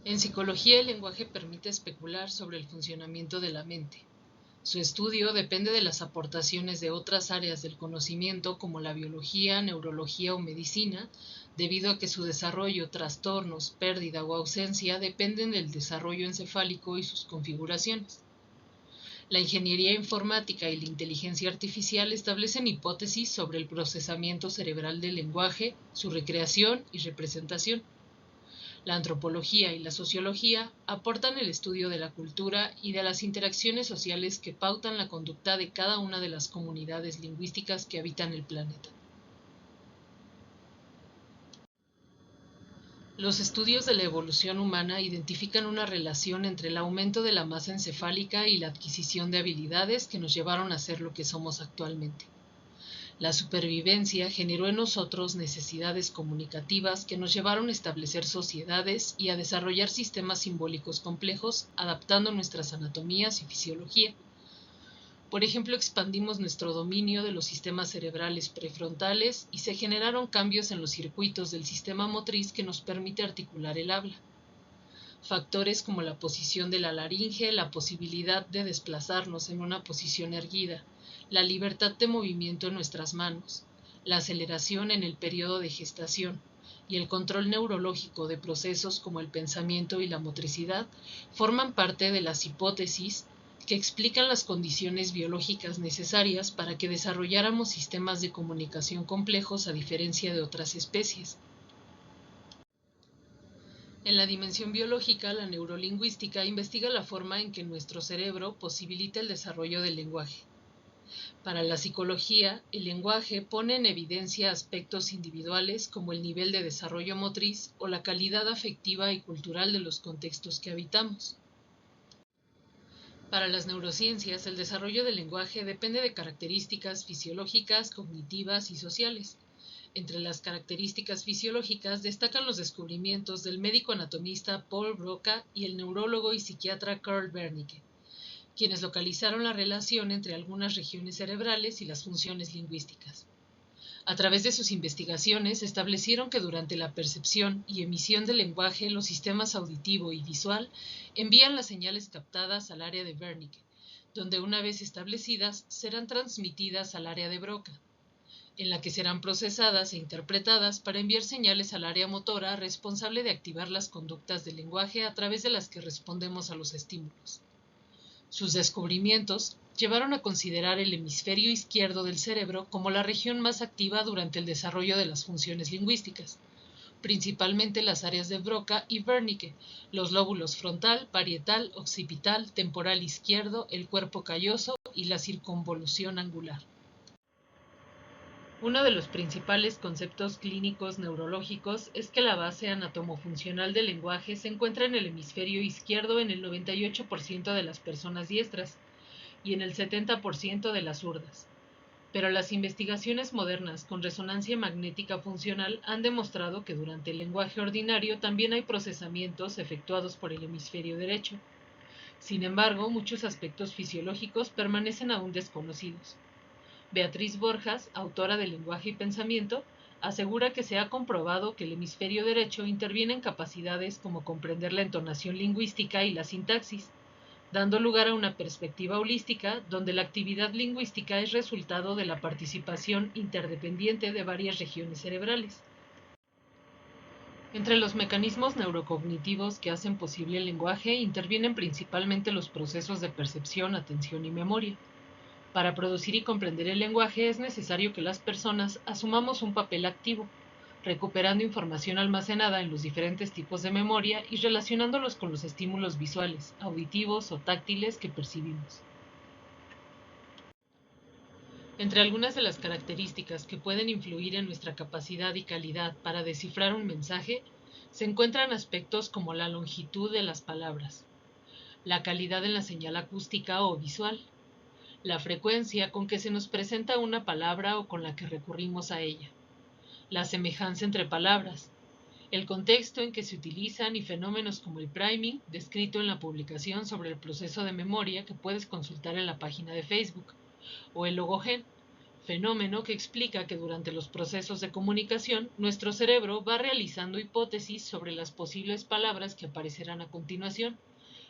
En psicología, el lenguaje permite especular sobre el funcionamiento de la mente. Su estudio depende de las aportaciones de otras áreas del conocimiento como la biología, neurología o medicina, debido a que su desarrollo, trastornos, pérdida o ausencia dependen del desarrollo encefálico y sus configuraciones. La ingeniería informática y la inteligencia artificial establecen hipótesis sobre el procesamiento cerebral del lenguaje, su recreación y representación. La antropología y la sociología aportan el estudio de la cultura y de las interacciones sociales que pautan la conducta de cada una de las comunidades lingüísticas que habitan el planeta. Los estudios de la evolución humana identifican una relación entre el aumento de la masa encefálica y la adquisición de habilidades que nos llevaron a ser lo que somos actualmente. La supervivencia generó en nosotros necesidades comunicativas que nos llevaron a establecer sociedades y a desarrollar sistemas simbólicos complejos, adaptando nuestras anatomías y fisiología. Por ejemplo, expandimos nuestro dominio de los sistemas cerebrales prefrontales y se generaron cambios en los circuitos del sistema motriz que nos permite articular el habla. Factores como la posición de la laringe, la posibilidad de desplazarnos en una posición erguida, la libertad de movimiento en nuestras manos, la aceleración en el periodo de gestación y el control neurológico de procesos como el pensamiento y la motricidad forman parte de las hipótesis que explican las condiciones biológicas necesarias para que desarrolláramos sistemas de comunicación complejos a diferencia de otras especies. En la dimensión biológica, la neurolingüística investiga la forma en que nuestro cerebro posibilita el desarrollo del lenguaje. Para la psicología, el lenguaje pone en evidencia aspectos individuales como el nivel de desarrollo motriz o la calidad afectiva y cultural de los contextos que habitamos. Para las neurociencias, el desarrollo del lenguaje depende de características fisiológicas, cognitivas y sociales. Entre las características fisiológicas destacan los descubrimientos del médico anatomista Paul Broca y el neurólogo y psiquiatra Carl Wernicke, quienes localizaron la relación entre algunas regiones cerebrales y las funciones lingüísticas. A través de sus investigaciones establecieron que durante la percepción y emisión del lenguaje los sistemas auditivo y visual envían las señales captadas al área de Wernicke, donde una vez establecidas serán transmitidas al área de Broca, en la que serán procesadas e interpretadas para enviar señales al área motora responsable de activar las conductas del lenguaje a través de las que respondemos a los estímulos. Sus descubrimientos llevaron a considerar el hemisferio izquierdo del cerebro como la región más activa durante el desarrollo de las funciones lingüísticas, principalmente las áreas de Broca y Wernicke, los lóbulos frontal, parietal, occipital, temporal izquierdo, el cuerpo calloso y la circunvolución angular. Uno de los principales conceptos clínicos neurológicos es que la base anatomofuncional del lenguaje se encuentra en el hemisferio izquierdo en el 98% de las personas diestras y en el 70% de las zurdas. Pero las investigaciones modernas con resonancia magnética funcional han demostrado que durante el lenguaje ordinario también hay procesamientos efectuados por el hemisferio derecho. Sin embargo, muchos aspectos fisiológicos permanecen aún desconocidos. Beatriz Borjas, autora de Lenguaje y Pensamiento, asegura que se ha comprobado que el hemisferio derecho interviene en capacidades como comprender la entonación lingüística y la sintaxis, dando lugar a una perspectiva holística donde la actividad lingüística es resultado de la participación interdependiente de varias regiones cerebrales. Entre los mecanismos neurocognitivos que hacen posible el lenguaje intervienen principalmente los procesos de percepción, atención y memoria. Para producir y comprender el lenguaje es necesario que las personas asumamos un papel activo, recuperando información almacenada en los diferentes tipos de memoria y relacionándolos con los estímulos visuales, auditivos o táctiles que percibimos. Entre algunas de las características que pueden influir en nuestra capacidad y calidad para descifrar un mensaje se encuentran aspectos como la longitud de las palabras, la calidad en la señal acústica o visual, la frecuencia con que se nos presenta una palabra o con la que recurrimos a ella, la semejanza entre palabras, el contexto en que se utilizan y fenómenos como el priming, descrito en la publicación sobre el proceso de memoria que puedes consultar en la página de Facebook, o el logogen, fenómeno que explica que durante los procesos de comunicación nuestro cerebro va realizando hipótesis sobre las posibles palabras que aparecerán a continuación,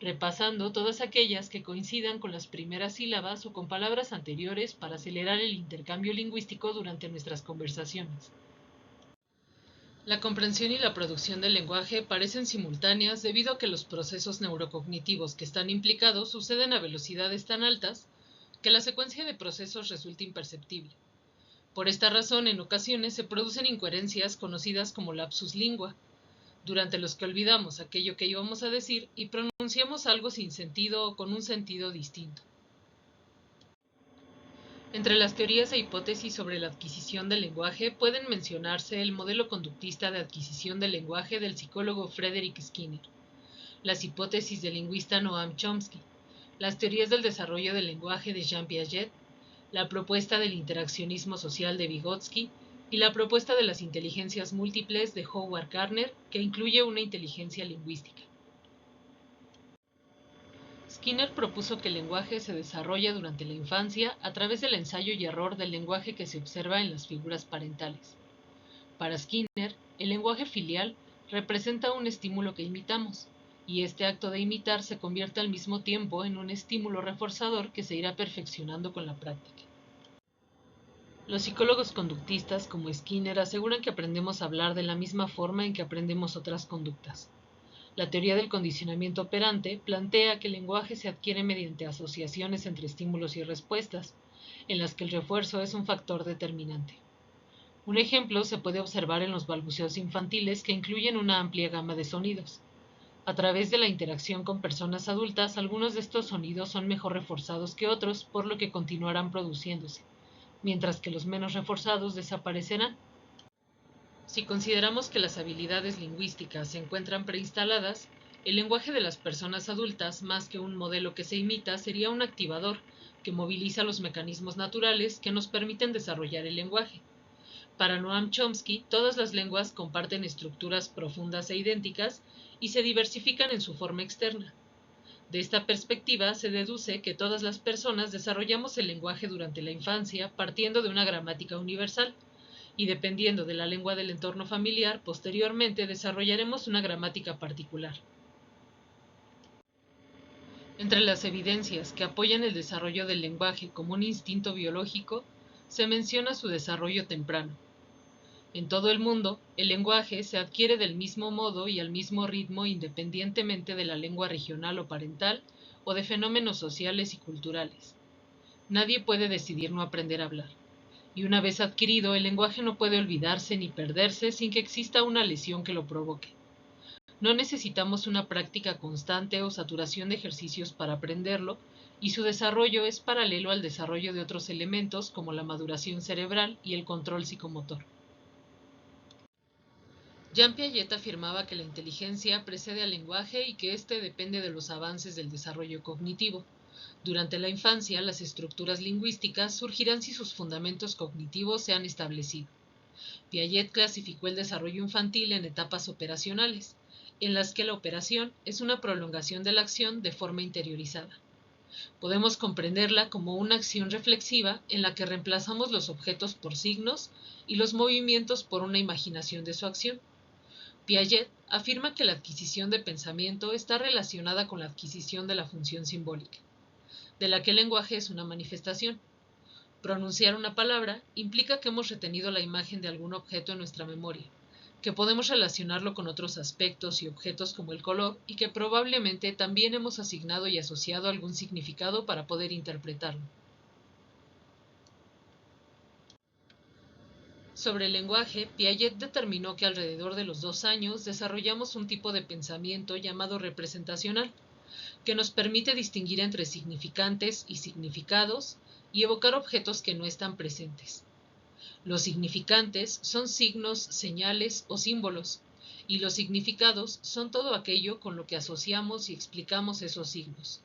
repasando todas aquellas que coincidan con las primeras sílabas o con palabras anteriores para acelerar el intercambio lingüístico durante nuestras conversaciones. La comprensión y la producción del lenguaje parecen simultáneas debido a que los procesos neurocognitivos que están implicados suceden a velocidades tan altas que la secuencia de procesos resulta imperceptible. Por esta razón, en ocasiones se producen incoherencias conocidas como lapsus lingua, durante los que olvidamos aquello que íbamos a decir y pronunciamos algo sin sentido o con un sentido distinto. Entre las teorías e hipótesis sobre la adquisición del lenguaje pueden mencionarse el modelo conductista de adquisición del lenguaje del psicólogo Frederick Skinner, las hipótesis del lingüista Noam Chomsky, las teorías del desarrollo del lenguaje de Jean Piaget, la propuesta del interaccionismo social de Vygotsky y la propuesta de las inteligencias múltiples de Howard Gardner, que incluye una inteligencia lingüística. Skinner propuso que el lenguaje se desarrolla durante la infancia a través del ensayo y error del lenguaje que se observa en las figuras parentales. Para Skinner, el lenguaje filial representa un estímulo que imitamos, y este acto de imitar se convierte al mismo tiempo en un estímulo reforzador que se irá perfeccionando con la práctica. Los psicólogos conductistas como Skinner aseguran que aprendemos a hablar de la misma forma en que aprendemos otras conductas. La teoría del condicionamiento operante plantea que el lenguaje se adquiere mediante asociaciones entre estímulos y respuestas, en las que el refuerzo es un factor determinante. Un ejemplo se puede observar en los balbuceos infantiles que incluyen una amplia gama de sonidos. A través de la interacción con personas adultas, algunos de estos sonidos son mejor reforzados que otros, por lo que continuarán produciéndose, mientras que los menos reforzados desaparecerán. Si consideramos que las habilidades lingüísticas se encuentran preinstaladas, el lenguaje de las personas adultas, más que un modelo que se imita, sería un activador que moviliza los mecanismos naturales que nos permiten desarrollar el lenguaje. Para Noam Chomsky, todas las lenguas comparten estructuras profundas e idénticas y se diversifican en su forma externa. De esta perspectiva se deduce que todas las personas desarrollamos el lenguaje durante la infancia partiendo de una gramática universal, y dependiendo de la lengua del entorno familiar, posteriormente desarrollaremos una gramática particular. Entre las evidencias que apoyan el desarrollo del lenguaje como un instinto biológico, se menciona su desarrollo temprano. En todo el mundo, el lenguaje se adquiere del mismo modo y al mismo ritmo independientemente de la lengua regional o parental o de fenómenos sociales y culturales. Nadie puede decidir no aprender a hablar. Y una vez adquirido, el lenguaje no puede olvidarse ni perderse sin que exista una lesión que lo provoque. No necesitamos una práctica constante o saturación de ejercicios para aprenderlo, y su desarrollo es paralelo al desarrollo de otros elementos como la maduración cerebral y el control psicomotor. Jean Piaget afirmaba que la inteligencia precede al lenguaje y que éste depende de los avances del desarrollo cognitivo. Durante la infancia, las estructuras lingüísticas surgirán si sus fundamentos cognitivos se han establecido. Piaget clasificó el desarrollo infantil en etapas operacionales, en las que la operación es una prolongación de la acción de forma interiorizada. Podemos comprenderla como una acción reflexiva en la que reemplazamos los objetos por signos y los movimientos por una imaginación de su acción. Piaget afirma que la adquisición de pensamiento está relacionada con la adquisición de la función simbólica, de la que el lenguaje es una manifestación. Pronunciar una palabra implica que hemos retenido la imagen de algún objeto en nuestra memoria, que podemos relacionarlo con otros aspectos y objetos como el color y que probablemente también hemos asignado y asociado algún significado para poder interpretarlo. Sobre el lenguaje, Piaget determinó que alrededor de los 2 años desarrollamos un tipo de pensamiento llamado representacional, que nos permite distinguir entre significantes y significados y evocar objetos que no están presentes. Los significantes son signos, señales o símbolos, y los significados son todo aquello con lo que asociamos y explicamos esos signos.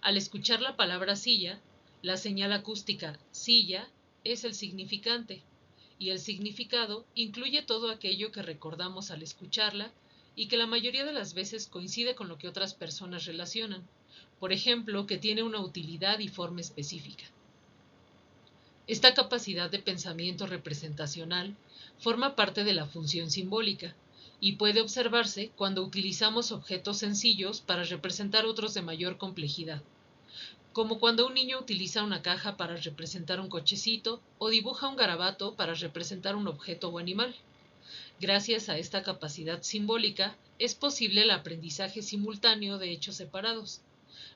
Al escuchar la palabra silla, la señal acústica silla es el significante, y el significado incluye todo aquello que recordamos al escucharla y que la mayoría de las veces coincide con lo que otras personas relacionan, por ejemplo, que tiene una utilidad y forma específica. Esta capacidad de pensamiento representacional forma parte de la función simbólica y puede observarse cuando utilizamos objetos sencillos para representar otros de mayor complejidad, como cuando un niño utiliza una caja para representar un cochecito o dibuja un garabato para representar un objeto o animal. Gracias a esta capacidad simbólica es posible el aprendizaje simultáneo de hechos separados,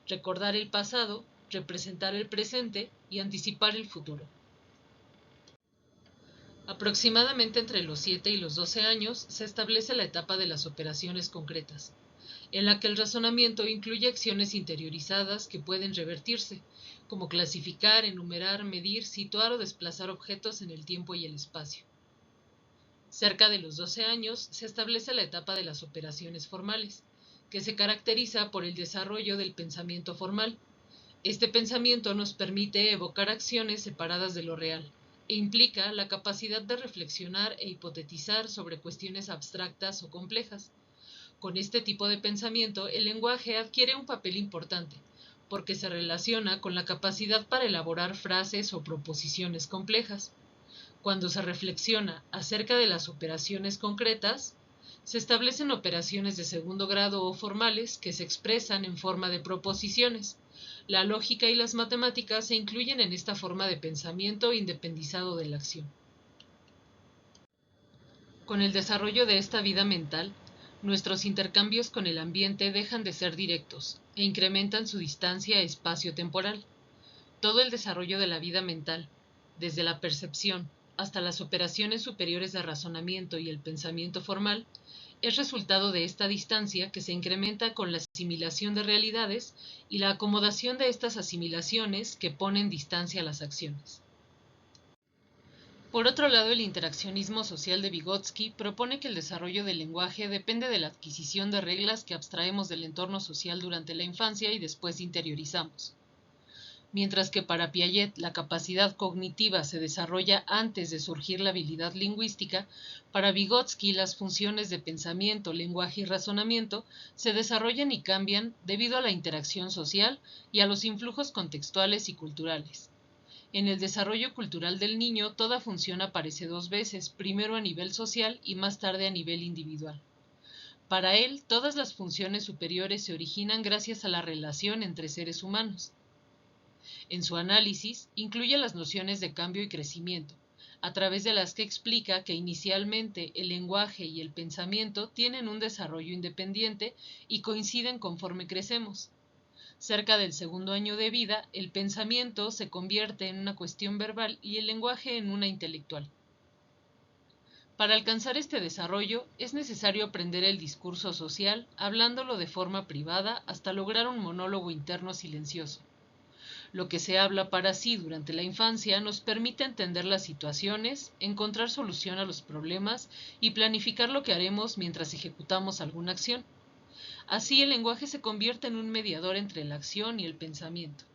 recordar el pasado, representar el presente y anticipar el futuro. Aproximadamente entre los 7 y los 12 años se establece la etapa de las operaciones concretas, en la que el razonamiento incluye acciones interiorizadas que pueden revertirse, como clasificar, enumerar, medir, situar o desplazar objetos en el tiempo y el espacio. Cerca de los 12 años se establece la etapa de las operaciones formales, que se caracteriza por el desarrollo del pensamiento formal. Este pensamiento nos permite evocar acciones separadas de lo real e implica la capacidad de reflexionar e hipotetizar sobre cuestiones abstractas o complejas. Con este tipo de pensamiento, el lenguaje adquiere un papel importante, porque se relaciona con la capacidad para elaborar frases o proposiciones complejas. Cuando se reflexiona acerca de las operaciones concretas, se establecen operaciones de segundo grado o formales que se expresan en forma de proposiciones. La lógica y las matemáticas se incluyen en esta forma de pensamiento independizado de la acción. Con el desarrollo de esta vida mental, nuestros intercambios con el ambiente dejan de ser directos e incrementan su distancia espacio-temporal. Todo el desarrollo de la vida mental, desde la percepción hasta las operaciones superiores de razonamiento y el pensamiento formal, es resultado de esta distancia que se incrementa con la asimilación de realidades y la acomodación de estas asimilaciones que ponen distancia a las acciones. Por otro lado, el interaccionismo social de Vygotsky propone que el desarrollo del lenguaje depende de la adquisición de reglas que abstraemos del entorno social durante la infancia y después interiorizamos. Mientras que para Piaget la capacidad cognitiva se desarrolla antes de surgir la habilidad lingüística, para Vygotsky las funciones de pensamiento, lenguaje y razonamiento se desarrollan y cambian debido a la interacción social y a los influjos contextuales y culturales. En el desarrollo cultural del niño, toda función aparece dos veces, primero a nivel social y más tarde a nivel individual. Para él, todas las funciones superiores se originan gracias a la relación entre seres humanos. En su análisis, incluye las nociones de cambio y crecimiento, a través de las que explica que inicialmente el lenguaje y el pensamiento tienen un desarrollo independiente y coinciden conforme crecemos. Cerca del segundo año de vida, el pensamiento se convierte en una cuestión verbal y el lenguaje en una intelectual. Para alcanzar este desarrollo, es necesario aprender el discurso social, hablándolo de forma privada hasta lograr un monólogo interno silencioso. Lo que se habla para sí durante la infancia nos permite entender las situaciones, encontrar solución a los problemas y planificar lo que haremos mientras ejecutamos alguna acción. Así, el lenguaje se convierte en un mediador entre la acción y el pensamiento.